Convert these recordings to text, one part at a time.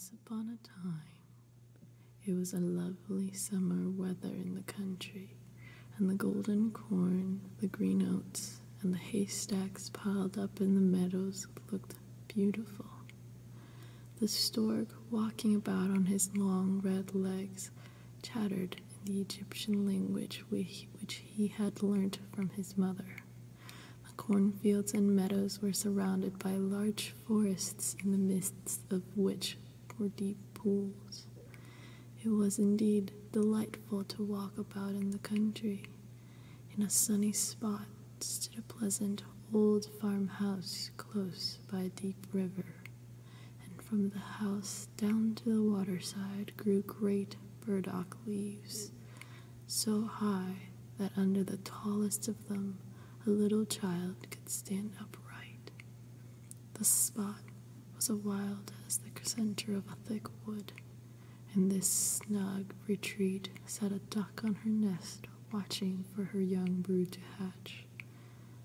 Once upon a time, it was a lovely summer weather in the country, and the golden corn, the green oats, and the haystacks piled up in the meadows looked beautiful. The stork, walking about on his long red legs, chattered in the Egyptian language which he had learnt from his mother. The cornfields and meadows were surrounded by large forests, in the midst of which were deep pools. It was indeed delightful to walk about in the country. In a sunny spot stood a pleasant old farmhouse close by a deep river, and from the house down to the waterside grew great burdock leaves, so high that under the tallest of them a little child could stand upright. The spot was as wild as the center of a thick wood. In this snug retreat sat a duck on her nest, watching for her young brood to hatch.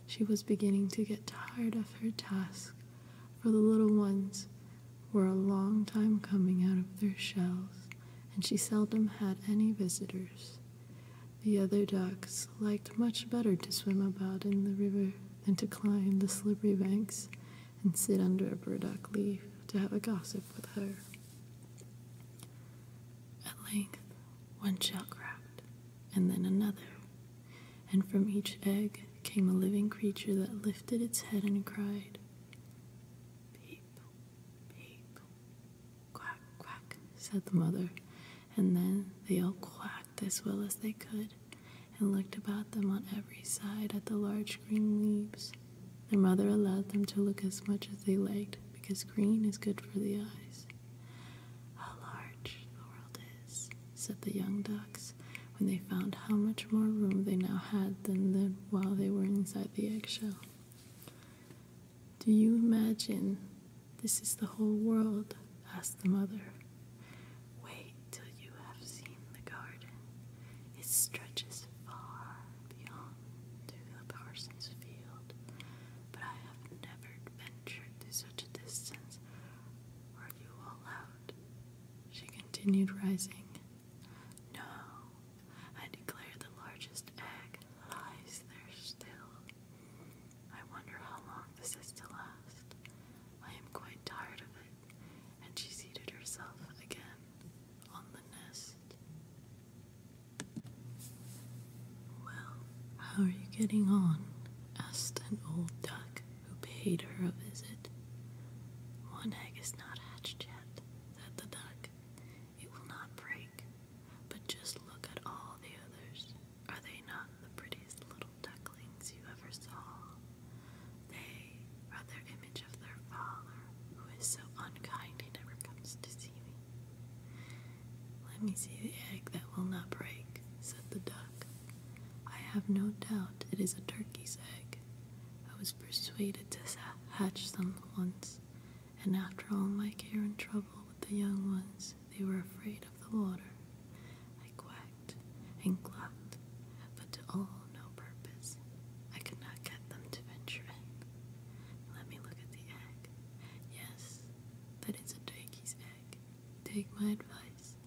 She was beginning to get tired of her task, for the little ones were a long time coming out of their shells, and she seldom had any visitors. The other ducks liked much better to swim about in the river than to climb the slippery banks and sit under a burdock leaf to have a gossip with her. At length, one shell cracked, and then another, and from each egg came a living creature that lifted its head and cried, "Peep, peep, quack, quack," said the mother, and then they all quacked as well as they could, and looked about them on every side at the large green leaves. Their mother allowed them to look as much as they liked, because green is good for the eyes. "How large the world is," said the young ducks, when they found how much more room they now had than while they were inside the eggshell. "Do you imagine this is the whole world?" asked the mother. "Wait till you have seen the garden. It stretches far beyond to the parson's field, but I have never ventured to such a distance. Are you all out?" She continued, rising. "No, I declare the largest egg lies there still. I wonder how long this is to last. I am quite tired of it," and she seated herself again on the nest. "Well, how are you getting on?" asked an old duck who paid her a visit. "One egg is not hatched yet," said the duck. "It will not break, but just look at all the others. Are they not the prettiest little ducklings you ever saw? They are their image of their father, who is so unkind he never comes to see me." "Let me see the egg that will not break," said the duck. "I have no doubt it is a turkey's egg. I was persuaded to hatch some once, and after all my care and trouble with the young ones, they were afraid of the water. I quacked and clucked, but to all no purpose. I could not get them to venture in. Let me look at the egg. Yes, that is a turkey's egg. Take my advice,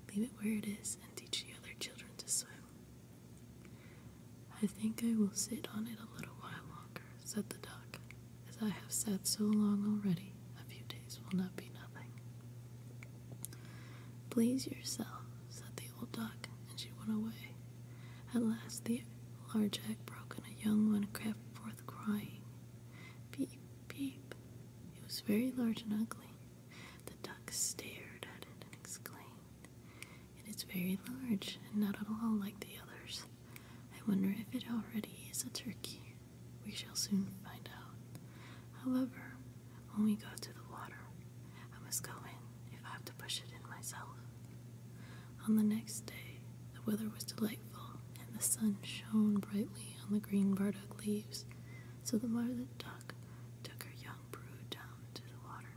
leave it where it is, and teach the other children to swim." "I think I will sit on it a little while longer," said the duck. "As I have sat so long already, a few days will not be nothing." "Please yourself," said the old duck, and she went away. At last the large egg broke, and a young one crept forth crying, "Peep, peep." It was very large and ugly. The duck stared at it and exclaimed, "It is very large, and not at all like the others. I wonder if it already is a turkey. We shall soon find out. However, when we go to the water, I must go in if I have to push it in myself." On the next day, the weather was delightful, and the sun shone brightly on the green burdock leaves, so the mother duck took her young brood down to the water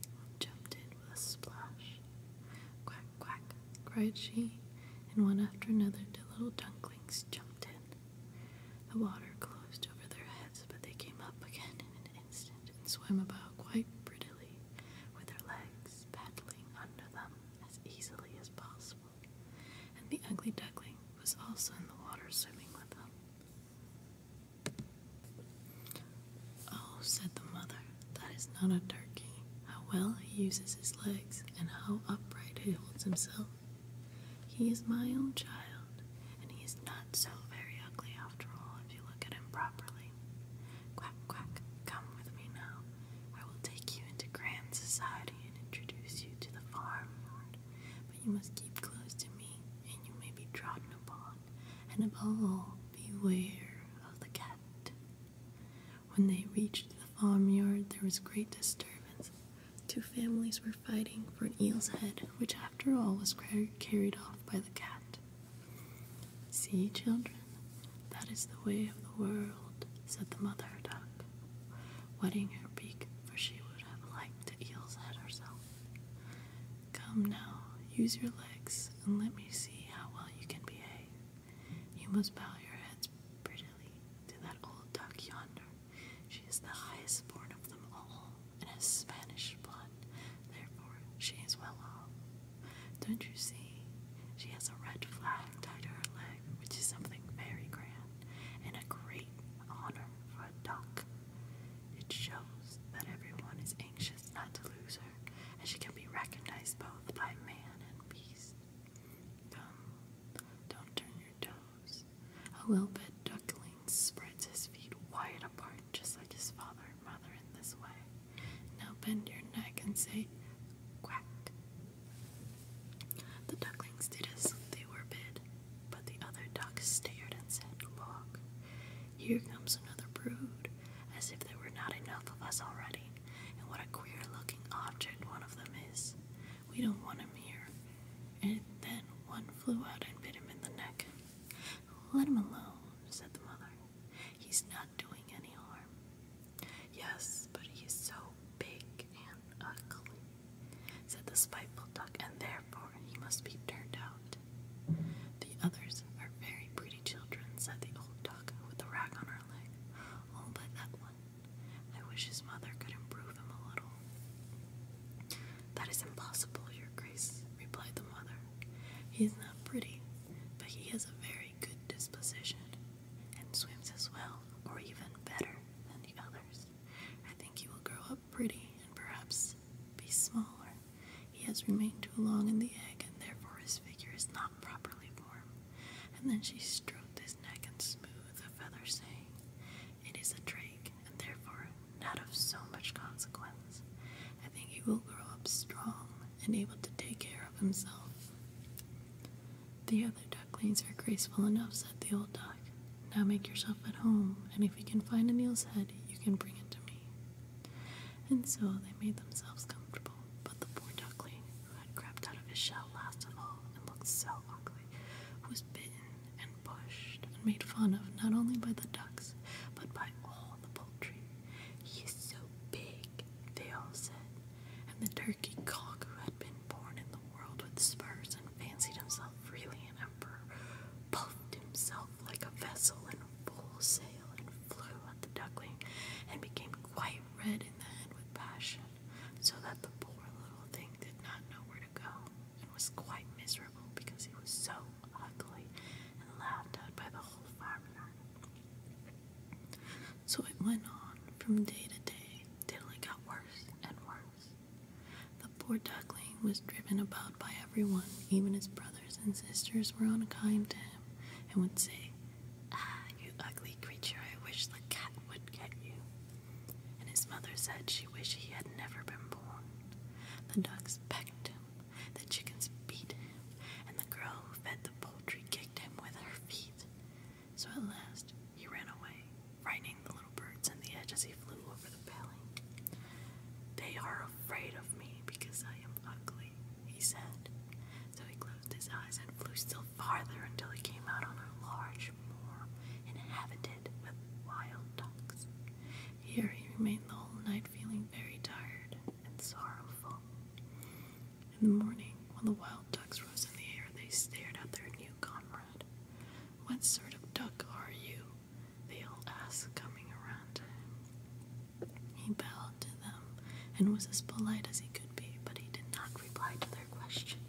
and jumped in with a splash. "Quack, quack," cried she, and one after another the little ducklings jumped in. The water closed over their heads, but they came up again in an instant and swam about quite prettily, with their legs paddling also in the water swimming with them. "Oh," said the mother, "that is not a turkey. How well he uses his legs, and how upright he holds himself. He is my own child, and he is not so very ugly after all if you look at him properly. Quack, quack, come with me now. I will take you into grand society and introduce you to the farmyard, but you must keep close to me, and you may be trodden upon, and above all, beware of the cat." When they reached the farmyard, there was great disturbance. 2 families were fighting for an eel's head, which after all was carried off by the cat. "See, children, that is the way of the world," said the mother duck, wetting her beak, for she would have liked the eel's head herself. "Come now, use your legs, and let me see how well you can behave. You must bow your heads prettily to that old duck yonder. She is the highest born of them all, and has Spanish blood, therefore she is well off. Don't you see, she has a red flag tied to her leg, which is something very grand, and a great honor for a duck. It shows that everyone is anxious not to lose her, and she can be recognized both by man and beast. Come, don't turn your toes. A well-bred duckling spreads his feet wide apart, just like his father and mother in this way. Now bend your neck and say, quack." The ducklings did as they were bid, but the other ducks stared and said, "Look, here comes another brood, as if there were not enough of us already, and what a queer-looking object one of them is. We don't want him here." And then one flew out and bit him in the neck. "Let him alone," said the mother. "He's not doing any harm." "Yes, but he is so big and ugly," said the spiteful duck, "and therefore he must be turned out." "The others are very pretty children," said the old duck with the rag on her leg, "all but that one. I wish his mother could improve him a little." "That is impossible, your grace," replied the mother. "He is not pretty, but he has a very good disposition, and swims as well, or even better, than the others. I think he will grow up pretty, and perhaps be smaller. He has remained too long in the egg, and therefore his figure is not properly formed." And then she stroked his neck and smoothed a feather, saying, "It is a drake, and therefore not of so much consequence. I think he will grow up strong, and able to take care of himself." "The other ducklings are graceful enough," said the old duck. "Now make yourself at home, and if you can find an eel's head, you can bring it to me." And so they made themselves comfortable, but the poor duckling, who had crept out of his shell last of all, and looked so ugly, was bitten and pushed and made fun of not only by the ducks, but by all the poultry. "He is so big," they all said, and the turkey cock, who had been born in the world with spurs and fancied himself really an emperor, puffed himself like a vessel in full sail and flew at the duckling, and became quite red in the head with passion, so that the poor little thing did not know where to go, and was quite miserable because he was so ugly, and laughed at by the whole farmyard. So it went on from day to day, till it got worse and worse. The poor duckling was driven about by everyone. Even his brothers and sisters were unkind to him, and would say, "Ah, you ugly creature, I wish the cat would get you." And his mother said she wished he had never been born. The ducks pecked him, the chickens beat him, and the girl who fed the poultry kicked him with her feet. So at last he ran away, frightening the little birds in the edge as he flew over the paling. "They are afraid of me because I am ugly," he said. So he closed his eyes and flew still farther until he came out on a large moor inhabited with wild ducks. Here he remained the whole night, feeling very tired and sorrowful. In the morning, when the wild ducks rose in the air, they stared at their new comrade. "What sort of duck are you?" they all asked, coming around to him. He bowed to them and was as polite as he could be, but he did not reply to their question.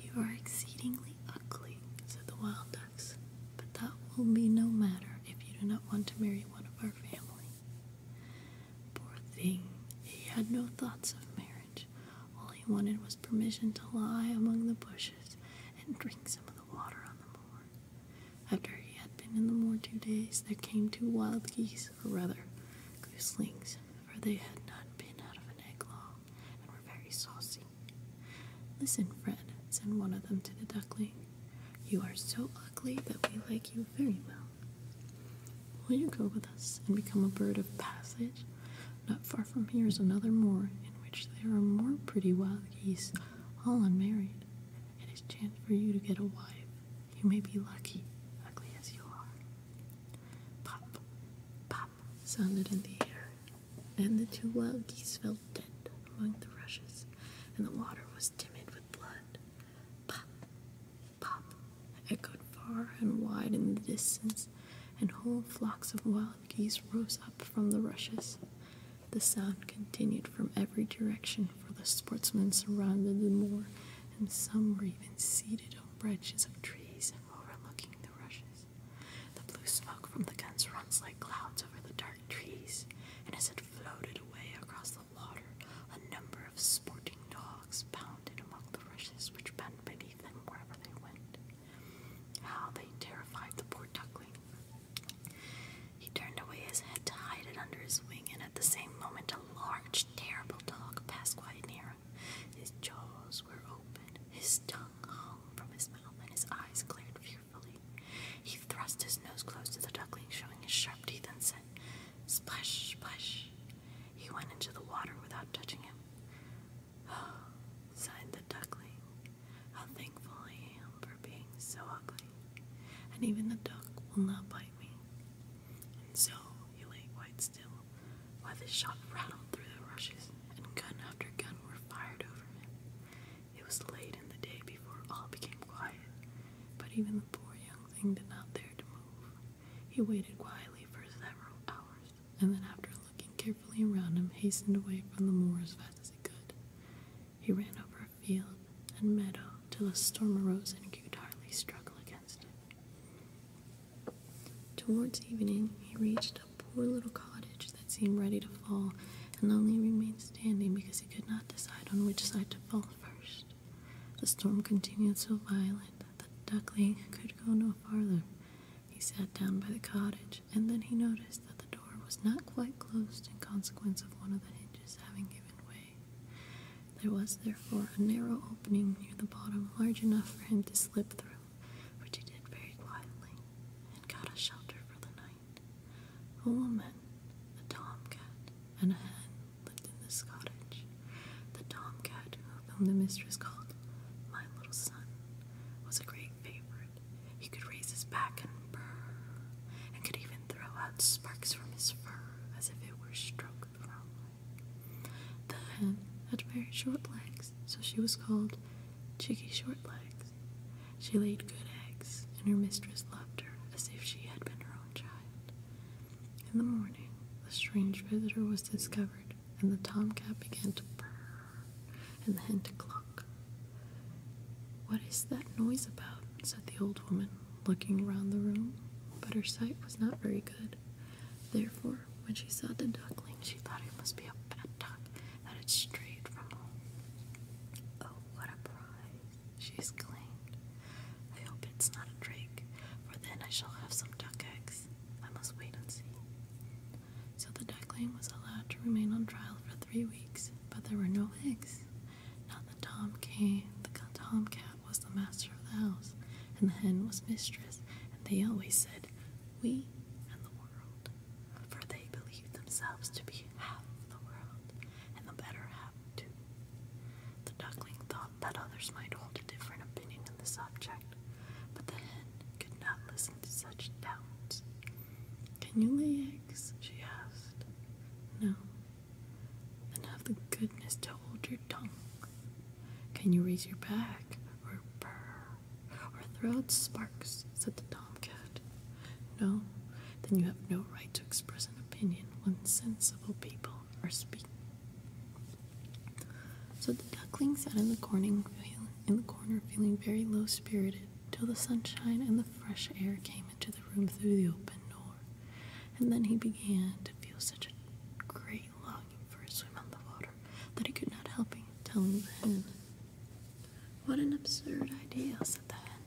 "You are exceedingly ugly," said the wild ducks. will be no matter if you do not want to marry one of our family. Poor thing, he had no thoughts of marriage. All he wanted was permission to lie among the bushes and drink some of the water on the moor. After he had been in the moor 2 days, there came 2 wild geese, or rather, gooselings, for they had not been out of an egg long, and were very saucy. "Listen, Fred," said one of them to the duckling, "you are so ugly that we like you very well. Will you go with us and become a bird of passage? Not far from here is another moor, in which there are more pretty wild geese, all unmarried. It is chance for you to get a wife. You may be lucky, ugly as you are." Pop, pop, sounded in the air, and the 2 wild geese fell dead among the rushes, and the water was timid with blood. Pop, pop, echoed far and wide in the distance, and whole flocks of wild geese rose up from the rushes. The sound continued from every direction, for the sportsmen surrounded the moor, and some were even seated on branches of trees overlooking the rushes. The blue smoke from the guns runs like clouds over the dark trees, and as it floated away across the water, a number of sporting dogs pounded among the rushes which bent beneath them wherever they went. How they terrified the poor duckling! He turned away his head to hide it under his wing, and at the same moment a large, terrible dog passed quite near him. His jaws were open, his tongue hung from his mouth, and his eyes glared fearfully. He thrust his nose close to the duckling, showing his sharp teeth, and said, "Splash, splash." He went into the water without touching him. "Oh," sighed the duckling, "how thankful I am for being so ugly, and even the duck will not bite me." And so he lay quite still, while the shot rattled through the rushes, and gun after gun were fired over him. It was late in the day before all became quiet, but even the poor young thing did not dare to move. He waited quietly for several hours, and then after looking carefully around him, hastened away from the moor as fast as he could. He ran over a field and meadow till a storm arose and he could hardly struggle against it. Towards evening, he reached a poor little cottage that seemed ready to fall, and only remained standing because he could not decide on which side to fall first. The storm continued so violent that the duckling could go no farther. He sat down by the cottage, and then he noticed that the door was not quite closed in consequence of one of the hinges having given way. There was therefore a narrow opening near the bottom, large enough for him to slip through, which he did very quietly, and got a shelter for the night. A woman, a tomcat, and a hen lived in this cottage. The tomcat, whom the mistress called "my little son," was a great favorite. He could raise his back and purr, and could even throw out sparks from his fur as if it were stroke thrown. The hen had very short legs, so she was called Chicky Short Legs. She laid good eggs, and her mistress loved her as if she had been her own child. In the morning, the strange visitor was discovered, and the tomcat began to purr, and the hen to cluck. "What is that noise about?" said the old woman, looking around the room, but her sight was not very good. Therefore, when she saw the duckling, she thought it must be a bad duck that had strayed from home. "Oh, what a prize!" she exclaimed. "I hope it's not a drake, for then I shall have some duck eggs. I must wait and see." So the duckling was allowed to remain on trial for 3 weeks, but there were no eggs. Now the tomcat was the master of the house, and the hen was mistress, and they always said, "we" and the world, for they believed themselves to be half the world, and the better half too. The duckling thought that others might hold a different opinion on the subject, but the hen could not listen to such doubts. "Can you lay eggs?" she asked. "No." "Then have the goodness to hold your tongue." "Can you raise your back, or purr, or throw out sparks?" said the tomcat. "No." "Then you have no right to express an opinion when sensible people are speaking." So the duckling sat in the corner feeling very low-spirited till the sunshine and the fresh air came into the room. room through the open door, and then he began to feel such a great longing for a swim on the water that he could not help telling the hen. "What an absurd idea," said the hen.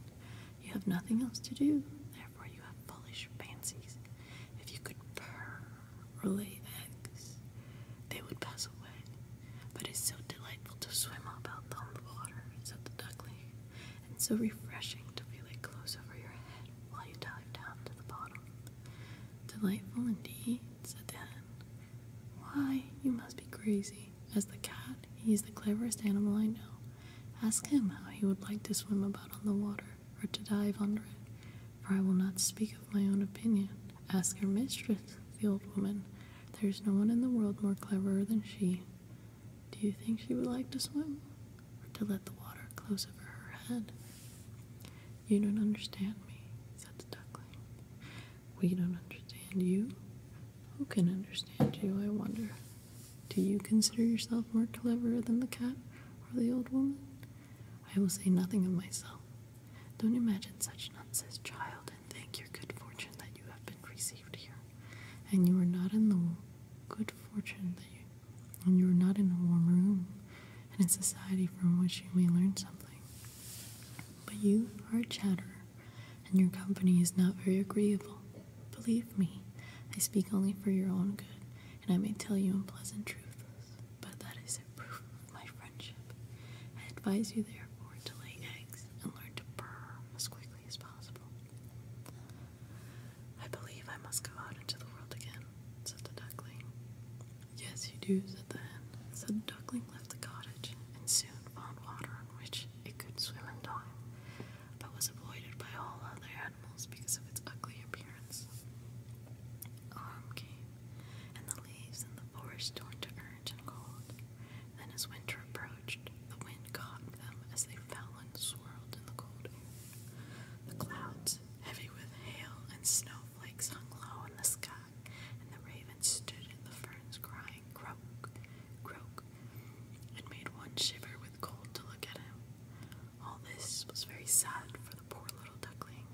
"You have nothing else to do, therefore you have foolish fancies. If you could purr or lay eggs, they would pass away. But it's so delightful to swim about on the water," said the duckling, "and so refreshing to feel it close over your head while you dive down to the bottom." "Delightful indeed," said the hen. "Why, you must be crazy. As the cat, he is the cleverest animal I know. Ask him how he would like to swim about on the water, or to dive under it, for I will not speak of my own opinion. Ask your mistress, the old woman. There is no one in the world more clever than she. Do you think she would like to swim, or to let the water close over her head?" "You don't understand me," said the duckling. "We don't understand you? Who can understand you, I wonder? Do you consider yourself more clever than the cat or the old woman? I will say nothing of myself. Don't imagine such nonsense, child, and thank your good fortune that you have been received here. And you are not in the good fortune and you are not in a warm room, and in society from which you may learn something. But you are a chatterer, and your company is not very agreeable. Believe me, I speak only for your own good, and I may tell you unpleasant truths, but that is a proof of my friendship. I advise you, therefore, to lay eggs and learn to purr as quickly as possible." "I believe I must go out into the world again," said the duckling. "Yes, you do," said the hen. So the duckling left the cottage, and soon found water in which it could swim and dive, but was avoided by all other animals because of its ugly appearance. Autumn came, and the leaves in the forest turned to orange and gold. Then as winter approached, the wind caught them as they fell and swirled in the cold air. The clouds, heavy with hail and snowflakes, hung low in the sky, and the raven stood in the ferns crying, "Croak, croak," and made one shiver with cold to look at him. All this was very sad for the poor little duckling.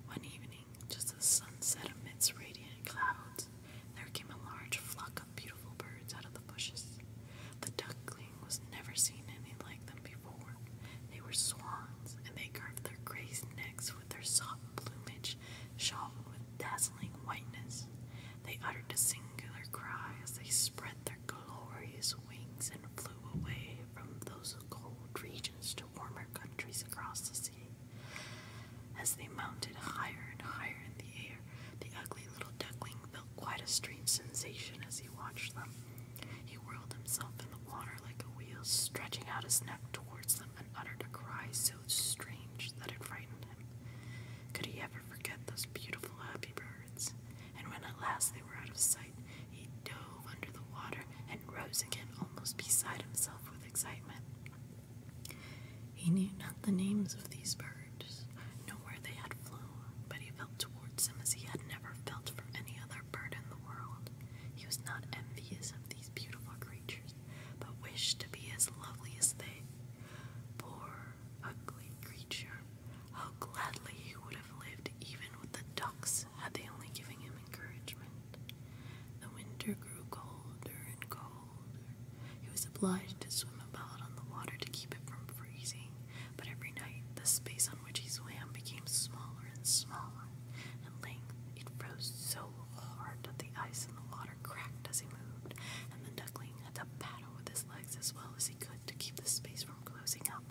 One evening, just as the sun set amidst radiant clouds, there came a large flock of beautiful birds out of the bushes. The duckling was never seen any like them before. They were swans, and they curved their gray necks with their soft plumage shone with dazzling whiteness. They uttered a singular cry as they spread their glorious wings and flew away from those cold regions to warmer countries across the sea. As they mounted higher and higher in the air, the ugly little duckling felt quite a strange sensation as he watched them. He whirled himself in the water like a wheel, stretching out his neck towards them, and uttered a cry so strange that it frightened him. Could he ever forget those beautiful, happy birds? And when at last they were out of sight, he dove under the water and rose again almost beside himself with excitement. He knew not the names of these birds, nor where they had flown, but he felt towards them as he had never felt for any other bird in the world. He was not envious of these beautiful creatures, but wished to be as lovely as they. Poor, ugly creature, how gladly he would have lived even with the ducks had they only given him encouragement. The winter grew colder and colder. He was obliged to swim about on the water to keep it from freezing, but every night the space on which he swam became smaller and smaller. At length it froze so hard that the ice in the water cracked as he moved, and the duckling had to paddle with his legs as well as he could to keep the space from closing up.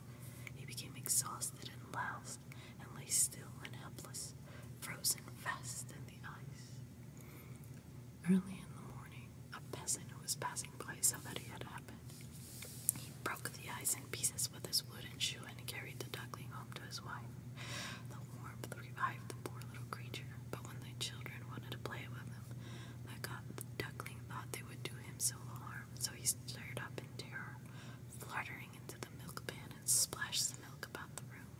He became exhausted at last, and lay still and helpless, frozen fast in the ice. Early in the morning, a peasant who was passing by saw that it had happened. He broke the ice in pieces with his wooden shoe and carried the duckling home to his wife. The warmth revived the poor little creature, but when the children wanted to play with him, the duckling thought they would do him so harm, so he stirred up in terror, fluttering into the milk pan and splashed the milk about the room.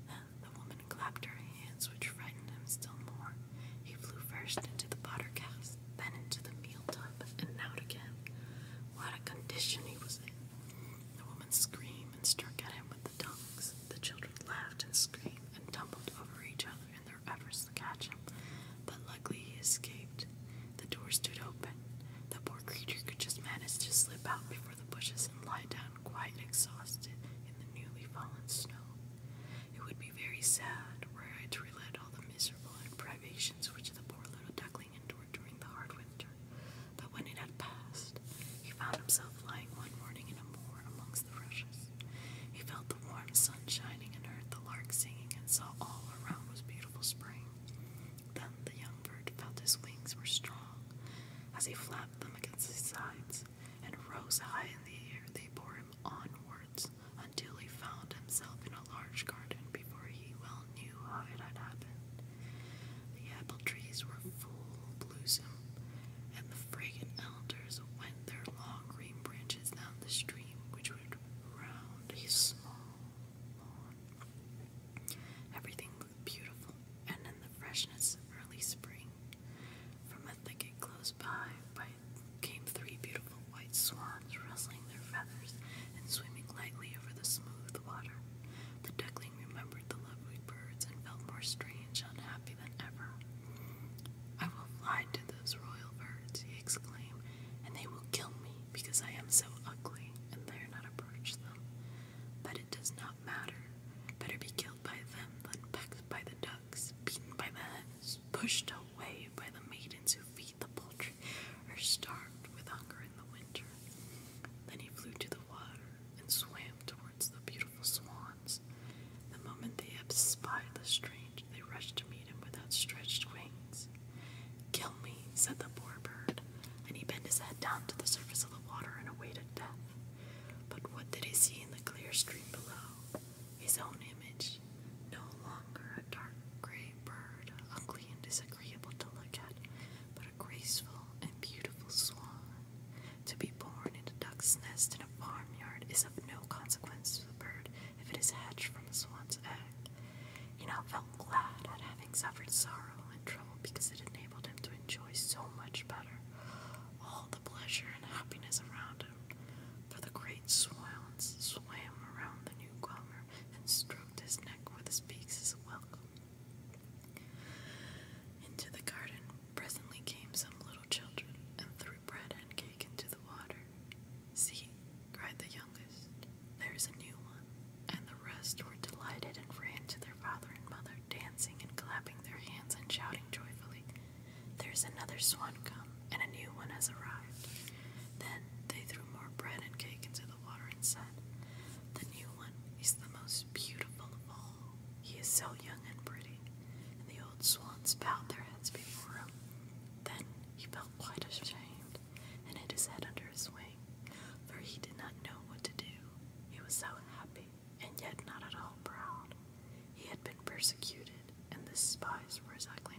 Then the woman clapped her hands, which frightened him still more. He flew first into the butter cask, then into the meal tub, and out again. What a condition he was in! The woman screamed and struck at him with the tongs. The children laughed and screamed and tumbled over each other in their efforts to catch him. wings were strong. As he flapped them against his sides and rose high in the air, they bore him onwards until he found himself in a large garden before he well knew how it had happened. The apple trees were full blossom, and the fragrant elders went their long green branches down the stream which would round a small lawn. Everything looked beautiful, and in the freshness of early spring. From a thicket close by came 3 beautiful white swans, rustling their feathers and swimming lightly over the smooth water. The duckling remembered the lovely birds and felt more strange and unhappy than ever. "I will fly to those royal birds," he exclaimed, "and they will kill me because I am so ugly and dare not approach them. But it does not matter. Better be killed by them than pecked by the ducks, beaten by the hens, pushed away by the maidens who feed the poultry, or starved with hunger in the winter." Then he flew to the water and swam towards the beautiful swans. The moment they espied the strange, they rushed to meet him with outstretched wings. "Kill me," said the poor bird, and he bent his head down to the surface of the water and awaited death. But what did he see in the clear stream below? His own image, no longer a dark gray bird, ugly and disagreeable to look at, but a graceful and beautiful swan. To be born in a duck's nest in a farmyard is of no consequence to the bird if it is hatched from a swan's egg. He now felt glad at having suffered sorrow and trouble because it enabled him to enjoy so much better all the pleasure and happiness around him. For the great swans swam around the newcomer and stroked his neck with his beaks as a welcome. Into the garden presently came some little children and threw bread and cake into the water. "See," cried the youngest, "there is a new one," and the rest were delighted and ran to their father and mother, dancing and clapping their hands and shouting joyfully, "There is another swan come, and a new one has arrived." Then they threw more bread and cake into the water and said, "The new one is the most beautiful of all. He is so young and pretty." And the old swans bowed their heads before him. Then he felt quite ashamed and hid his head under his wing, for he did not know what to do. He was so happy and yet not at all proud. He had been persecuted and despised for his ugliness.